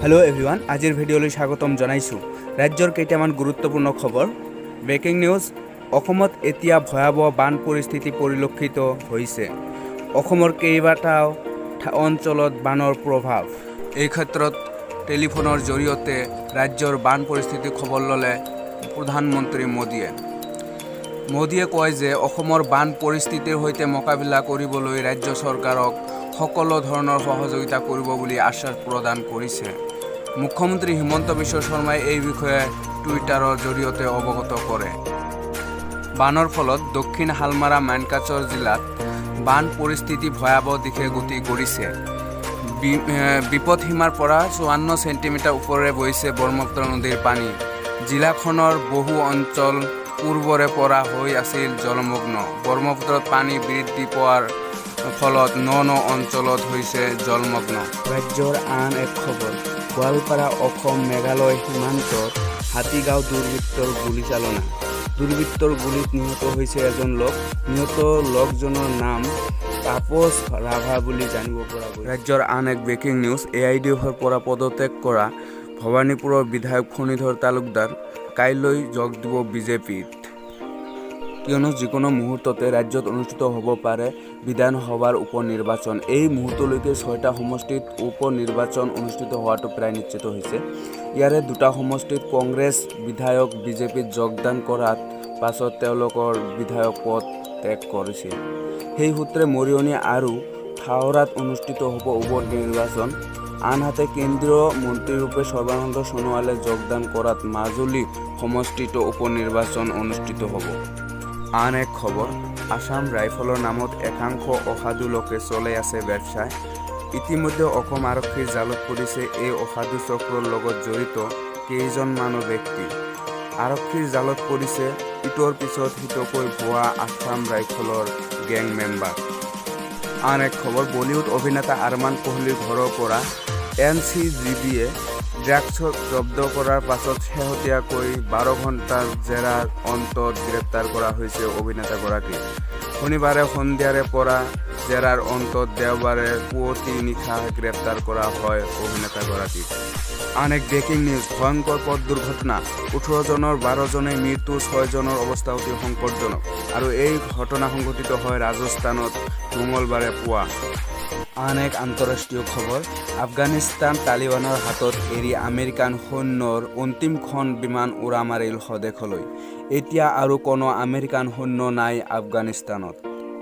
hello everyone आजिर भिडिओলৈ স্বাগতম জনাইছো ৰাজ্যৰ কেইটামান গুৰুত্বপূৰ্ণ খবৰ ব্ৰেকিং নিউজ অসমত এতিয়া ভয়াবহ বান পৰিস্থিতি পৰিলক্ষিত হৈছে অসমৰ কেইবাটাও অঞ্চলত বানৰ প্ৰভাৱ এই ক্ষেত্ৰত টেলিফোনৰ জৰিয়তে ৰাজ্যৰ বান পৰিস্থিতি খবৰ ল'লে প্ৰধানমন্ত্ৰী মোদীয়ে কয় যে অসমৰ বান পৰিস্থিতিৰ সৈতে মোকাবিলা কৰিবলৈ ৰাজ্য চৰকাৰক সকলো ধৰণৰ সহযোগিতা কৰিব বুলি আশ্বাস প্ৰদান কৰিছে মুখ্যমন্ত্ৰী হিমন্ত বিশ্ব শৰ্মাই এই বিষয়ে টুইটাৰৰ জৰিয়তে অৱগত কৰে বানৰ ফলত দক্ষিণ হালমাৰা মানকাচৰ জিলাত বান পৰিস্থিতি ভয়াবহ দিশে গতি কৰিছে বিপদসীমাৰ পৰা 54 সেণ্টিমিটাৰ ওপৰেৰে বৈছে ব্ৰহ্মপুত্ৰ নদীৰ পানী জিলাখনৰ বহু অঞ্চল পূৰ্বৰে পৰা হৈ আছিল জলমগ্ন ব্ৰহ্মপুত্ৰত পানী বৃদ্ধি পোৱাৰ ফলত ন অঞ্চলত হৈছে জলমগ্ন ৰাজ্যৰ আন এক খবৰ গোৱালপাৰা অসম মেঘালয় সীমান্তৰ হাতীগাঁও দুৰ্বৃত্তৰ গুলীচালনা দুৰ্বৃত্তৰ গুলীত নিহত হৈছে এজন লোক নিহত লোকজনৰ নাম তাপস ৰাভা বুলি জানিব পৰা গৈছে ৰাজ্যৰ আন এক ব্ৰেকিং নিউজ এআইডিএফৰ পৰা পদত্যাগ কৰা ভৱানীপুৰৰ বিধায়ক ফণীধৰ তালুকদাৰ কাইলৈ যোগ দিব বিজেপিত কিয়নো যিকোনো মুহূৰ্ততে ৰাজ্যত অনুষ্ঠিত হ'ব পাৰে বিধানসভাৰ উপনিৰ্বাচন এই মুহূৰ্তলৈকে 6টা সমষ্টিত উপনিৰ্বাচন অনুষ্ঠিত হোৱাটো প্ৰায় নিশ্চিত হৈছে ইয়াৰে দুটা সমষ্টিত কংগ্ৰেছ বিধায়ক বিজেপিত যোগদান কৰাৰ পাছত তেওঁলোকৰ বিধায়ক পদ ত্যাগ কৰিছিল সেই সূত্ৰে মৰিয়নি আৰু থাওৰাত অনুষ্ঠিত হ'ব উপনিৰ্বাচন আনহাতে কেন্দ্ৰীয় মন্ত্ৰীৰূপে সৰ্বানন্দ সোণোৱালে যোগদান কৰাত মাজুলী সমষ্টিত উপনিৰ্বাচন অনুষ্ঠিত হ'ব আন এক খবৰ আসাম ৰাইফলৰ নামত একাংশ অসাধু লোকে চলাই আছে ব্যৱসা ইতিমধ্যে অসম আৰক্ষীৰ জালত পৰিছে এই অসাধু চক্ৰৰ লগত জড়িত কেইজনমান ব্যক্তি আৰক্ষীৰ জালত পৰিছে ইটোৰ পিছত সিটোকৈ ভুৱা আসাম ৰাইফলৰ গেং মেম্বাৰ আন এক খবৰ বলিউড অভিনেতা আৰমান কোহলিৰ ঘৰৰ পৰা এনচিজিবিয়ে ড্ৰাগছ জব্দ কৰাৰ পাছত শেহতীয়াকৈ 12 ঘণ্টাৰ জেৰাৰ অন্তত গ্ৰেপ্তাৰ কৰা হৈছে অভিনেতাগৰাকী শনিবাৰে সন্ধিয়াৰে পৰা জেৰাৰ অন্তত দেওবাৰে পুৱতি নিশা গ্ৰেপ্তাৰ কৰা হয় অভিনেতাগৰাকীক আন এক ব্ৰেকিং নিউজ ভয়ংকৰ পথ দুৰ্ঘটনা 18 জনৰ 12 জনে মৃত্যু 6 জনৰ অৱস্থা অতি সংকটজনক আৰু এই ঘটনা সংঘটিত হয় ৰাজস্থানত মঙলবাৰে পুৱা আন এক আন্তঃৰাষ্ট্ৰীয় খবৰ আফগানিস্তান তালিবানৰ হাতত এৰি আমেৰিকান সৈন্যৰ অন্তিমখন বিমান উৰা মাৰিল স্বদেশলৈ এতিয়া আৰু কোনো আমেৰিকান সৈন্য নাই আফগানিস্তানত